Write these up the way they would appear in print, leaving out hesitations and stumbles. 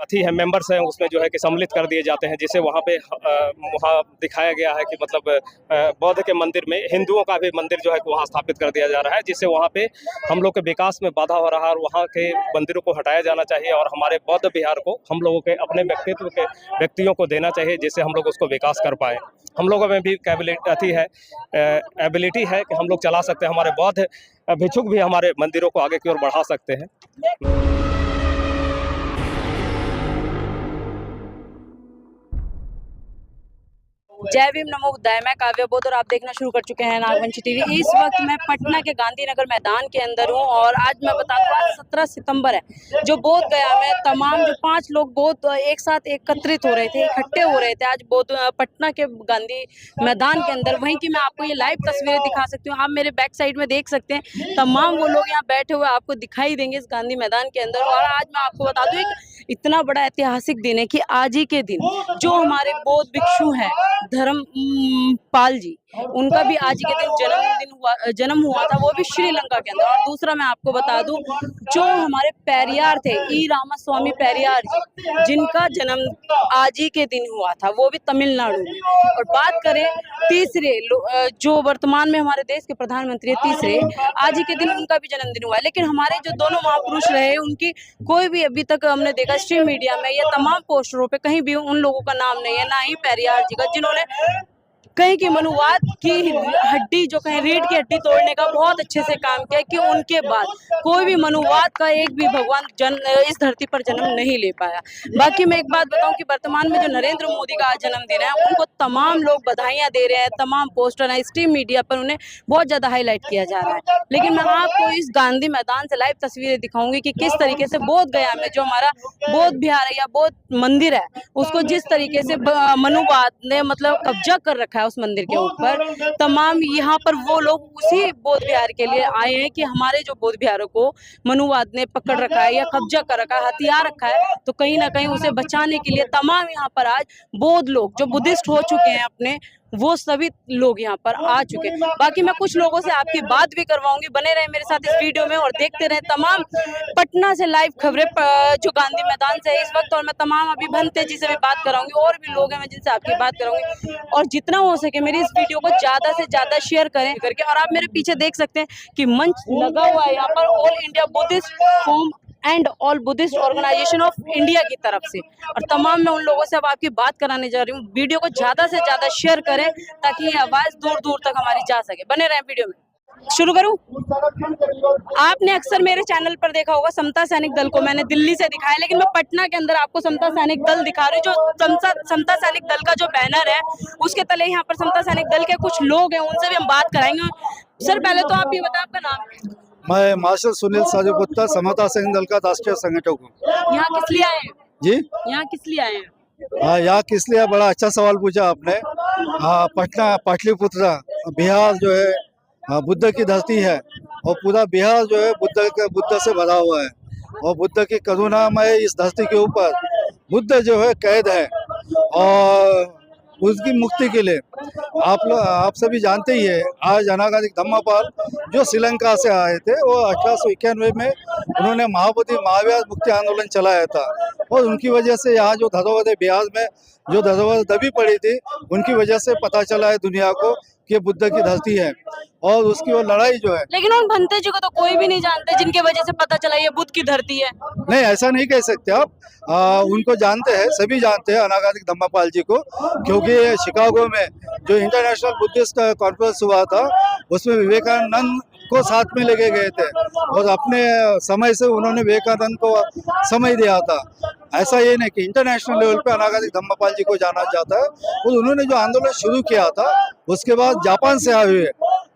साथी हैं, मेंबर्स हैं, उसमें जो है कि सम्मिलित कर दिए जाते हैं, जिससे वहाँ पे वहाँ दिखाया गया है कि मतलब बौद्ध के मंदिर में हिंदुओं का भी मंदिर जो है कि वहाँ स्थापित कर दिया जा रहा है, जिससे वहाँ पे हम लोग के विकास में बाधा हो रहा है और वहाँ के मंदिरों को हटाया जाना चाहिए और हमारे बौद्ध विहार को हम लोगों के अपने व्यक्तित्व के व्यक्तियों को देना चाहिए, जिससे हम लोग उसको विकास कर पाएँ। हम लोगों में भी एबिलिटी है कि हम लोग चला सकते हैं, हमारे बौद्ध भिक्षुक भी हमारे मंदिरों को आगे की ओर बढ़ा सकते हैं। जय भीम, नमो बुद्धाय। मैं काव्य बोध और आप देखना शुरू कर चुके हैं नागवंशी टीवी। इस वक्त मैं पटना के गांधीनगर मैदान के अंदर हूं और आज मैं बता दूं आज 17 सितंबर है, जो बोध गया में तमाम जो 5 लोग बोध एक साथ एकत्रित हो रहे थे, इकट्ठे हो रहे थे आज बोध पटना के गांधी मैदान के अंदर। वहीं की मैं आपको ये लाइव तस्वीरें दिखा सकती हूँ। आप मेरे बैक साइड में देख सकते हैं, तमाम वो लोग यहाँ बैठे हुए आपको दिखाई देंगे इस गांधी मैदान के अंदर। और आज मैं आपको बता दूं एक इतना बड़ा ऐतिहासिक दिन है कि आज ही के दिन जो हमारे बौद्ध भिक्षु हैं धर्मपाल जी, उनका भी आज के दिन जन्म हुआ था, वो भी श्रीलंका के अंदर। और दूसरा मैं आपको बता दूं, जो हमारे पेरियार थे ई रामास्वामी पेरियार जी, जिनका जन्म आज ही के दिन हुआ था, वो भी तमिलनाडु में। और बात करें तीसरे जो वर्तमान में हमारे देश के प्रधानमंत्री तीसरे, आज ही के दिन उनका भी जन्मदिन हुआ है। लेकिन हमारे जो दोनों महापुरुष रहे, उनकी कोई भी अभी तक हमने देखा स्ट्रीम मीडिया में या तमाम पोस्टरों पे कहीं भी उन लोगों का नाम नहीं है, ना ही पेरियार जी का, जिन्होंने कहीं की मनुवाद की हड्डी, जो कहीं रीढ़ की हड्डी तोड़ने का बहुत अच्छे से काम किया कि उनके बाद कोई भी मनुवाद का एक भी भगवान इस धरती पर जन्म नहीं ले पाया। बाकी मैं एक बात बताऊं कि वर्तमान में जो नरेंद्र मोदी का आज जन्मदिन है, उनको तमाम लोग बधाइयां दे रहे हैं, तमाम पोस्टर है, स्ट्रीम मीडिया पर उन्हें बहुत ज्यादा हाईलाइट किया जा रहा है। लेकिन मैं आपको इस गांधी मैदान से लाइव तस्वीरें दिखाऊंगी कि किस तरीके से बोध गया में जो हमारा बौद्ध विहार है या बौद्ध मंदिर है, उसको जिस तरीके से मनुवाद ने मतलब कब्जा कर रखा है उस मंदिर के ऊपर। तमाम यहाँ पर वो लोग उसी बौद्ध विहार के लिए आए हैं कि हमारे जो बौद्ध विहारों को मनुवाद ने पकड़ रखा है या कब्जा कर रखा है, हथियार रखा है, तो कहीं ना कहीं उसे बचाने के लिए तमाम यहाँ पर आज बौद्ध लोग जो बुद्धिस्ट हो चुके हैं अपने, वो सभी लोग यहाँ पर आ चुके हैं। बाकी मैं कुछ लोगों से आपकी बात भी करवाऊंगी, बने रहे मेरे साथ इस वीडियो में और देखते रहे तमाम पटना से लाइव खबरें जो गांधी मैदान से है इस वक्त। और मैं तमाम अभी भंते जी से भी बात कराऊंगी, और भी लोग हैं मैं जिनसे आपकी बात कराऊंगी। और जितना हो सके मेरी इस वीडियो को ज्यादा से ज्यादा शेयर करें करके। और आप मेरे पीछे देख सकते हैं कि मंच लगा हुआ है यहाँ पर all India Buddhist forum and all Buddhist organisation of India की तरफ से। और तमाम मैं उन लोगों से अब आपकी बात कराने जा रही हूँ। वीडियो को ज्यादा से ज्यादा शेयर करें ताकि ये आवाज दूर दूर तक हमारी जा सके। बने रहें वीडियो में। शुरू करूं? आपने अक्सर मेरे चैनल पर देखा होगा समता सैनिक दल को मैंने दिल्ली से दिखाया, लेकिन मैं पटना के अंदर आपको समता सैनिक दल दिखा रही हूँ। जो समता सैनिक दल का जो बैनर है, उसके तले यहाँ पर समता सैनिक दल के कुछ लोग हैं, उनसे भी हम बात कराएंगे। सर पहले तो आप ये बताएं आपका नाम। मैं मार्शल सुनील साजूपुत्ता समता सैनिक दल का राष्ट्रीय संगठक हूँ। यहाँ किस लिए आए हैं जी? यहाँ किस लिए आए हैं? हाँ, यहाँ किस लिए, बड़ा अच्छा सवाल पूछा आपने। पटना पाटलिपुत्र बिहार जो है बुद्ध की धरती है, और पूरा बिहार जो है बुद्ध से भरा हुआ है। और बुद्ध की करुणामय इस धरती के ऊपर बुद्ध जो है कैद है, और उसकी मुक्ति के लिए आप सभी जानते ही है, आज अनागरिक धम्मपाल जो श्रीलंका से आए थे, वो 1891 में उन्होंने महाबोधि महावीर मुक्ति आंदोलन चलाया था। और उनकी वजह से यहाँ जो धरोहर बिहार में जो धरोहर दबी पड़ी थी, उनकी वजह से पता चला है दुनिया को कि बुद्ध की धरती है। और उसकी वो लड़ाई जो है, लेकिन उन भंते जी को तो कोई भी नहीं जानते जिनके वजह से पता चला ये बुद्ध की धरती है। नहीं, ऐसा नहीं कह सकते आप। उनको जानते हैं, सभी जानते हैं अनागरिक धम्मपाल जी को, क्योंकि शिकागो में जो इंटरनेशनल बुद्धिस्ट कॉन्फ्रेंस हुआ था, उसमें विवेकानंद को साथ में लेके गए थे और अपने समय से उन्होंने विवेकानंद को समय दिया था। ऐसा ये नहीं कि इंटरनेशनल लेवल पे अनागरिक धम्मपाल जी को जाना जाता है। और उन्होंने जो आंदोलन शुरू किया था, उसके बाद जापान से आए हुए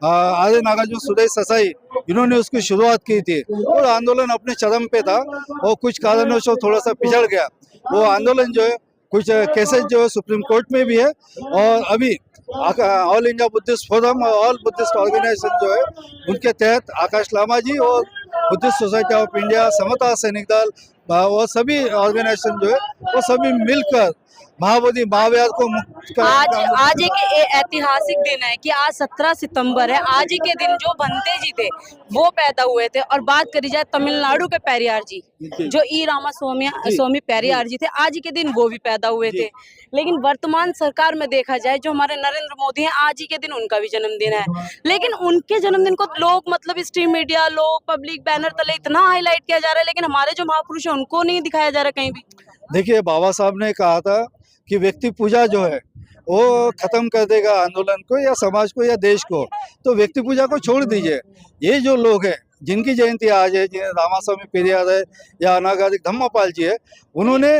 आर्य नागार्जुन सुदेश ससाई, इन्होंने उसकी शुरुआत की थी। और आंदोलन अपने चरम पे था और कुछ कारणों से थोड़ा सा पिछड़ गया। वो आंदोलन जो है, कुछ केसेस जो है सुप्रीम कोर्ट में भी है, और अभी ऑल इंडिया बुद्धिस्ट फोरम और ऑल बुद्धिस्ट ऑर्गेनाइजेशन जो है, उनके तहत आकाश लामा जी और बुद्धिस्ट सोसाइटी ऑफ इंडिया, समता सैनिक दल, वो सभी ऑर्गेनाइजेशन जो है वो सभी मिलकर महाबोधि महाव्यास को मुक्त आज एक ऐतिहासिक दिन है कि आज 17 सितंबर है। आज ही के दिन जो भंते जी थे वो पैदा हुए थे। और बात करी जाए तमिलनाडु के पेरियार जी, जो ई रामा स्वामी पेरियार जी थे, आज ही के दिन वो भी पैदा हुए थे। लेकिन वर्तमान सरकार में देखा जाए, जो हमारे नरेंद्र मोदी हैं, आज ही के दिन उनका भी जन्मदिन है। लेकिन उनके जन्मदिन को लोग मतलब स्ट्रीम मीडिया, लोग पब्लिक बैनर तले इतना हाईलाइट किया जा रहा है, लेकिन हमारे जो महापुरुष है उनको नहीं दिखाया जा रहा कहीं भी। देखिए, बाबा साहब ने कहा था कि व्यक्ति पूजा जो है वो खत्म कर देगा आंदोलन को या समाज को या देश को, तो व्यक्ति पूजा को छोड़ दीजिए। ये जो लोग हैं जिनकी जयंती आज है, जिन्हें रामास्वामी पेरियार है या अनागादिक धम्मपाल जी है, उन्होंने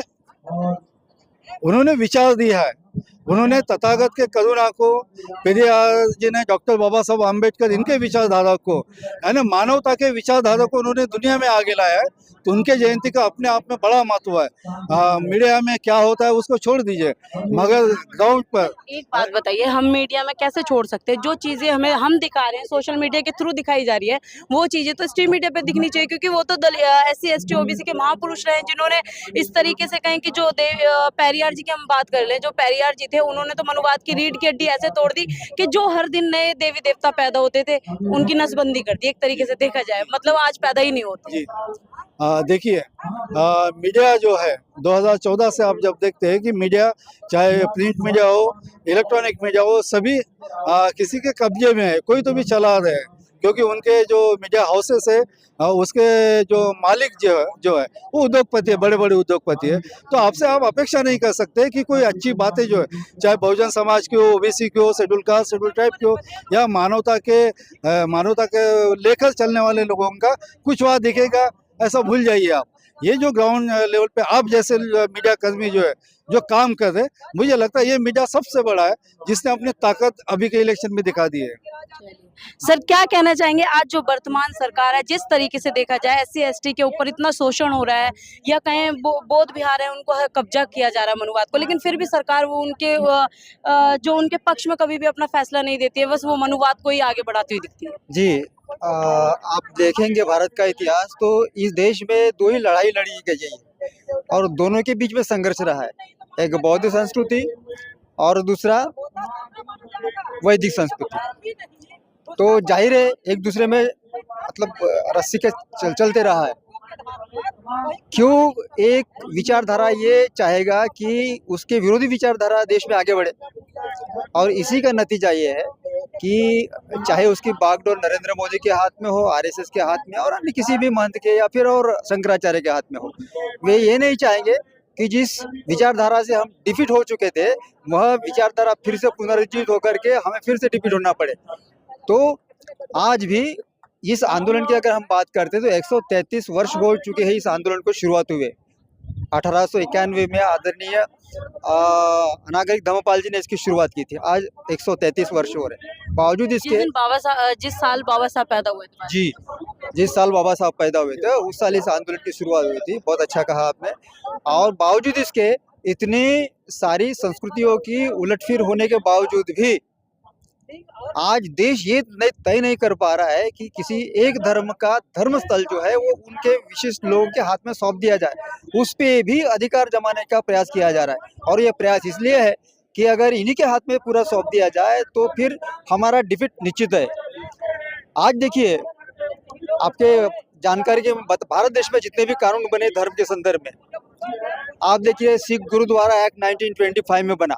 विचार दिया है। उन्होंने तथागत के करुणा को, पेरियार जी ने डॉक्टर बाबा साहब आम्बेडकर, इनके विचारधारा को, यानी मानवता के विचारधारा को उन्होंने दुनिया में आगे लाया है। तो उनके जयंती का अपने आप में बड़ा महत्व है। मीडिया में क्या होता है उसको छोड़ दीजिए, मगर ग्राउंड पर एक बात बताइए, हम मीडिया में कैसे छोड़ सकते हैं? जो चीजें हम दिखा रहे हैं, सोशल मीडिया के थ्रू दिखाई जा रही है, वो चीजें तो स्ट्रीम मीडिया पे दिखनी चाहिए, क्योंकि वो तो SC ST OBC के महापुरुष रहे हैं, जिन्होंने इस तरीके से कहें कि जो पेरियार जी की हम बात कर ले, जो पेरियार जी थे, उन्होंने तो मनुवाद की रीढ़ की हड्डी ऐसे तोड़ दी कि जो हर दिन नए देवी देवता पैदा होते थे उनकी नसबंदी कर दी, एक तरीके से देखा जाए, मतलब आज पैदा ही नहीं होते। देखिए, मीडिया जो है 2014 से आप जब देखते हैं कि मीडिया, चाहे प्रिंट मीडिया हो, इलेक्ट्रॉनिक मीडिया हो, सभी किसी के कब्जे में है। कोई तो भी चला रहे हैं, क्योंकि उनके जो मीडिया हाउसेस है, उसके जो मालिक जो है वो उद्योगपति है, बड़े बड़े उद्योगपति है। तो आपसे आप अपेक्षा नहीं कर सकते कि कोई अच्छी बातें जो है, चाहे बहुजन समाज की हो, OBC की हो, शेड्यूल कास्ट, शेड्यूल ट्राइब की हो, या मानवता के लेकर चलने वाले लोगों का कुछ वहाँ दिखेगा, ऐसा भूल जाइए आप। ये जो ग्राउंड लेवल पे आप जैसे मीडिया कर्मी जो है, जो काम कर रहे हैं, मुझे लगता है ये मीडिया सबसे बड़ा है जिसने अपनी ताकत अभी के इलेक्शन में दिखा दी है। सर, क्या कहना चाहेंगे, आज जो वर्तमान सरकार है, जिस तरीके से देखा जाए SC ST के ऊपर इतना शोषण हो रहा है, या कहें बौद्ध विहार है उनको कब्जा किया जा रहा है मनुवाद को, लेकिन फिर भी सरकार वो उनके जो उनके पक्ष में कभी भी अपना फैसला नहीं देती है, बस वो मनुवाद को ही आगे बढ़ाती हुई दिखती है। जी, आप देखेंगे भारत का इतिहास तो इस देश में दो ही लड़ाई लड़ी गई है और दोनों के बीच में संघर्ष रहा है। एक बौद्ध संस्कृति और दूसरा वैदिक संस्कृति। तो जाहिर है एक दूसरे में मतलब रस्सी के चलते रहा है। क्यों एक विचारधारा ये चाहेगा कि उसके विरोधी विचारधारा देश में आगे बढ़े, और इसी का नतीजा ये है कि चाहे उसकी बागडोर नरेंद्र मोदी के हाथ में हो, RSS के हाथ में, और अन्य किसी भी महंत के या फिर और शंकराचार्य के हाथ में हो, वे ये नहीं चाहेंगे कि जिस विचारधारा से हम डिफीट हो चुके थे वह विचारधारा फिर से पुनर्जीवित होकर के हमें फिर से डिफीट होना पड़े। तो आज भी इस आंदोलन की अगर हम बात करते हैं तो 133 वर्ष हो चुके हैं इस आंदोलन को शुरुआत हुए। 1891 में आदरणीय अनागरिक धम्मपाल जी ने इसकी शुरुआत की थी। आज 133 वर्ष हो रहे हैं। बावजूद इसके जिस साल बाबा साहब पैदा हुए थे, जी, जिस साल बाबा साहब पैदा हुए थे उस साल इस आंदोलन की शुरुआत हुई थी। बहुत अच्छा कहा आपने। और बावजूद इसके इतनी सारी संस्कृतियों की उलटफेर होने के बावजूद भी आज देश ये तय नहीं कर पा रहा है कि किसी एक धर्म का धर्मस्थल जो है वो उनके विशिष्ट लोगों के हाथ में सौंप दिया जाए। उस पे भी अधिकार जमाने का प्रयास किया जा रहा है, और ये प्रयास इसलिए है कि अगर इन्हीं के हाथ में पूरा सौंप दिया जाए तो फिर हमारा डिफीट निश्चित है। आज देखिए, आपके जानकारी के भारत देश में जितने भी कानून बने धर्म के संदर्भ में, आप देखिए सिख गुरुद्वारा एक्ट 1925 में बना,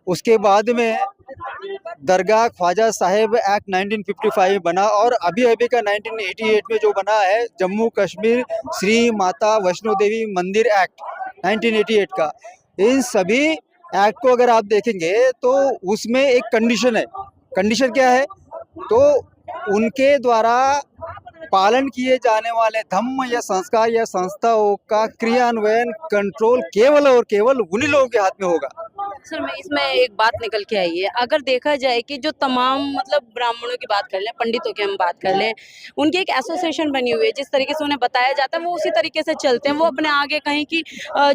उसके बाद में दरगाह ख्वाजा साहेब एक्ट 1955 में बना, और अभी का 1988 में जो बना है जम्मू कश्मीर श्री माता वैष्णो देवी मंदिर एक्ट 1988 का। इन सभी एक्ट को अगर आप देखेंगे तो उसमें एक कंडीशन है। कंडीशन क्या है? तो उनके द्वारा पालन किए जाने वाले धम्म या संस्कार या संस्थाओं का क्रियान्वयन कंट्रोल केवल और केवल उन्हीं लोगों के हाथ में होगा। सर मैं इसमें एक बात निकल के आई है, अगर देखा जाए कि जो तमाम मतलब ब्राह्मणों की बात कर लें, पंडितों की हम बात कर लें, उनकी एक एसोसिएशन बनी हुई है, जिस तरीके से उन्हें बताया जाता है वो उसी तरीके से चलते हैं। वो अपने आगे कहीं की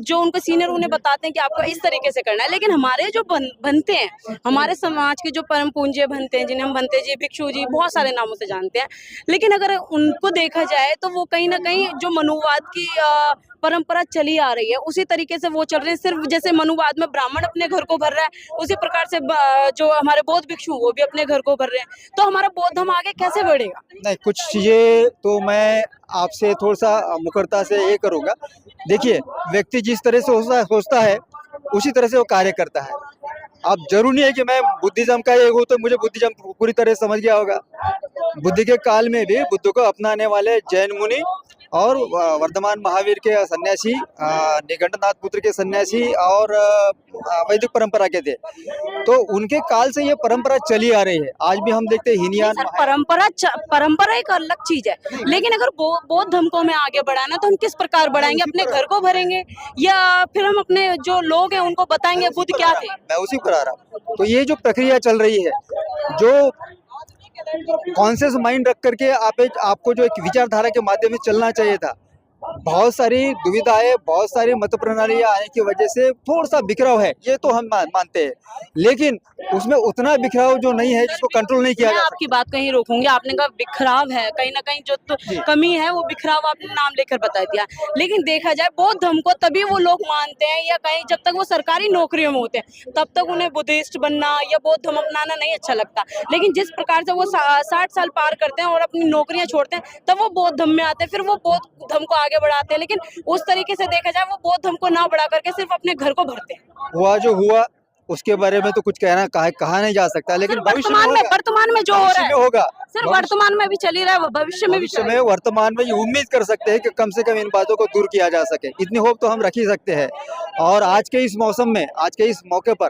जो उनको सीनियर उन्हें बताते हैं कि आपको इस तरीके से करना है, लेकिन हमारे जो बनते हैं, हमारे समाज के जो परम पूज्य बनते हैं, जिन्हें हम बनते जी, भिक्षु जी, बहुत सारे नामों से जानते हैं, लेकिन अगर उनको देखा जाए तो वो कहीं ना कहीं जो मनुवाद की परंपरा चली आ रही है उसी तरीके से वो चल रहे हैं। सिर्फ जैसे मनुवाद में ब्राह्मण अपने घर को भर रहा है, उसी प्रकार से जो हमारे बौद्ध भिक्षु वो भी अपने घर को भर रहे हैं, तो हमारा बौद्ध धर्म आगे कैसे बढ़ेगा? नहीं, कुछ चीजें तो मैं आपसे थोड़ा सा मुखरता से ये करूंगा। देखिए, व्यक्ति जिस तरह से सोचता है उसी तरह से वो कार्य करता है। अब जरूरी नहीं है कि मैं बुद्धिज्म का एक हूँ तो मुझे बुद्धिज्म पूरी तरह समझ गया होगा। बुद्ध के काल में भी बुद्ध को अपनाने वाले जैन मुनि और वर्धमान महावीर के सन्यासी, निगंडनाथ पुत्र के सन्यासी और वैदिक परंपरा के थे, तो उनके काल से ये परंपरा चली आ रही है। आज भी हम देखते हैं हीनयान सर, परंपरा एक अलग चीज है, लेकिन अगर बौद्ध धर्म को हमें आगे बढ़ाना तो हम किस प्रकार बढ़ाएंगे? अपने घर को भरेंगे या फिर हम अपने जो लोग हैं उनको बताएंगे बुद्ध क्या थे? मैं उसी पर आ रहा हूँ। तो ये जो प्रक्रिया चल रही है, जो कॉन्शियस माइंड रख करके आपको जो एक विचारधारा के माध्यम से चलना चाहिए था, बहुत सारी दुविधाएं, बहुत सारी मत प्रणालियां आने की वजह से थोड़ा सा बिखराव है, ये तो हम मानते हैं, लेकिन उसमें उतना बिखराव जो नहीं है जिसको कंट्रोल नहीं किया मैं जा आपकी बात कहीं रोकूंगी। आपने कहा बिखराव है, कहीं ना कहीं जो तो कमी है वो बिखराव आपने नाम लेकर बता दिया, लेकिन देखा जाए बौद्ध धर्म को तभी वो लोग मानते हैं या कहीं जब तक वो सरकारी नौकरियों में होते हैं तब तक उन्हें बुद्धिस्ट बनना या बौद्ध धर्म अपनाना नहीं अच्छा लगता, लेकिन जिस प्रकार से वो 60 साल पार करते हैं और अपनी नौकरियां छोड़ते हैं तब वो बौद्ध धर्म में आते हैं, फिर वो बौद्ध धर्म को आगे बढ़ाते हैं। लेकिन उस तरीके से देखा जाए वो बौद्ध धर्म को ना बढ़ा करके सिर्फ अपने घर को भरते हैं। हुआ जो हुआ उसके बारे में तो कुछ कहा नहीं जा सकता, लेकिन भविष्य वर्तमान में जो हो रहा है होगा, सर, वर्तमान में भी चली रहा है, वो भविष्य में भी में वर्तमान में ये उम्मीद कर सकते हैं कि कम से कम इन बातों को दूर किया जा सके, इतनी होप तो हम रख ही सकते हैं। और आज के इस मौसम में, आज के इस मौके पर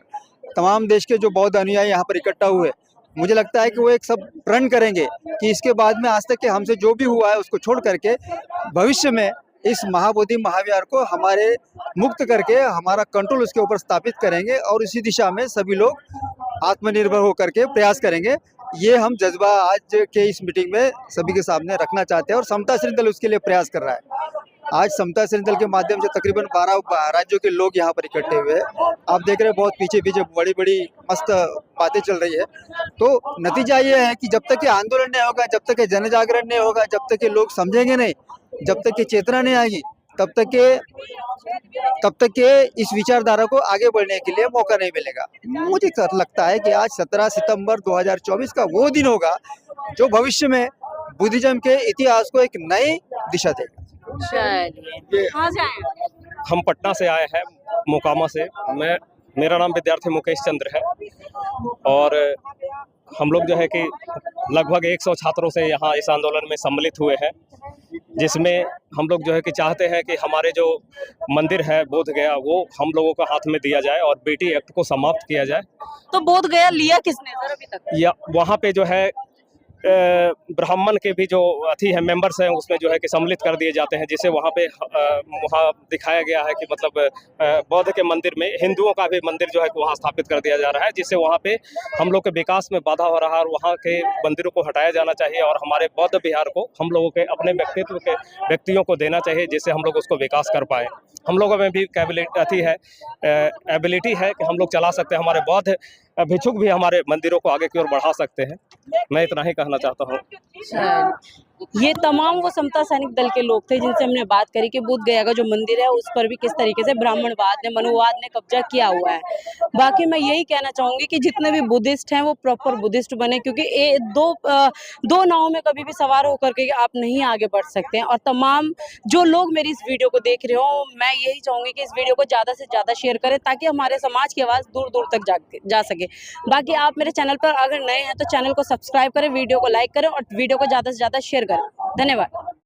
तमाम देश के जो बौद्ध अनुयायी यहाँ पर इकट्ठा हुए, मुझे लगता है कि वो एक सब प्रण करेंगे कि इसके बाद में आज तक के हमसे जो भी हुआ है उसको छोड़ करके भविष्य में इस महाबोधि महाविहार को हमारे मुक्त करके हमारा कंट्रोल उसके ऊपर स्थापित करेंगे और इसी दिशा में सभी लोग आत्मनिर्भर होकर के प्रयास करेंगे। ये हम जज्बा आज के इस मीटिंग में सभी के सामने रखना चाहते हैं और समता श्रृंखला दल उसके लिए प्रयास कर रहा है। आज समता श्रृंखला दल के माध्यम से तकरीबन 12 राज्यों के लोग यहाँ पर इकट्ठे हुए हैं। आप देख रहे हैं बहुत पीछे पीछे बड़ी बड़ी मस्त बातें चल रही है। तो नतीजा ये है कि जब तक कि आंदोलन नहीं होगा, जब तक कि जन जागरण नहीं होगा, जब तक कि लोग समझेंगे नहीं, जब तक कि चेतना नहीं आएगी, तब तक के इस विचारधारा को आगे बढ़ने के लिए मौका नहीं मिलेगा। मुझे लगता है कि आज 17 सितंबर 2024 का वो दिन होगा जो भविष्य में बुद्धिज्म के इतिहास को एक नई दिशा देगा। चलिए, कहाँ से आए हैं? हम पटना से आए हैं, मोकामा से। मेरा नाम विद्यार्थी मुकेश चंद्र है और हम लोग जो है कि लगभग 100 छात्रों से यहाँ इस आंदोलन में सम्मिलित हुए हैं, जिसमें हम लोग जो है कि चाहते हैं कि हमारे जो मंदिर है बोध गया वो हम लोगों का हाथ में दिया जाए और बेटी एक्ट को समाप्त किया जाए। तो बोध गया लिया किसने सर अभी तक? या वहाँ पे जो है ब्राह्मण के भी जो है मेंबर्स हैं उसमें जो है कि सम्मिलित कर दिए जाते हैं, जिससे वहाँ पे वहाँ दिखाया गया है कि मतलब बौद्ध के मंदिर में हिंदुओं का भी मंदिर जो है कि वहाँ स्थापित कर दिया जा रहा है, जिससे वहाँ पे हम लोग के विकास में बाधा हो रहा है और वहाँ के मंदिरों को हटाया जाना चाहिए और हमारे बौद्ध विहार को हम लोगों के अपने व्यक्तित्व के व्यक्तियों को देना चाहिए, जिससे हम लोग उसको विकास कर पाएँ। हम लोगों में भी एबिलिटी है कि हम लोग चला सकते हैं, हमारे बौद्ध भिक्षुक भी हमारे मंदिरों को आगे की ओर बढ़ा सकते हैं। मैं इतना ही कहना चाहता हूँ। ये तमाम वो समता सैनिक दल के लोग थे जिनसे हमने बात करी कि बोध गया का जो मंदिर है उस पर भी किस तरीके से ब्राह्मणवाद ने, मनुवाद ने कब्जा किया हुआ है। बाकी मैं यही कहना चाहूंगी कि जितने भी बुद्धिस्ट हैं वो प्रॉपर बुद्धिस्ट बने, क्योंकि दो नावों में कभी भी सवार होकर के आप नहीं आगे बढ़ सकते हैं। और तमाम जो लोग मेरी इस वीडियो को देख रहे हो, मैं यही चाहूंगी कि इस वीडियो को ज़्यादा से ज़्यादा शेयर करें ताकि हमारे समाज की आवाज़ दूर दूर तक जा सके। बाकी आप मेरे चैनल पर अगर नए हैं तो चैनल को सब्सक्राइब करें, वीडियो को लाइक करें और वीडियो को ज़्यादा से ज़्यादा शेयर करें। धन्यवाद।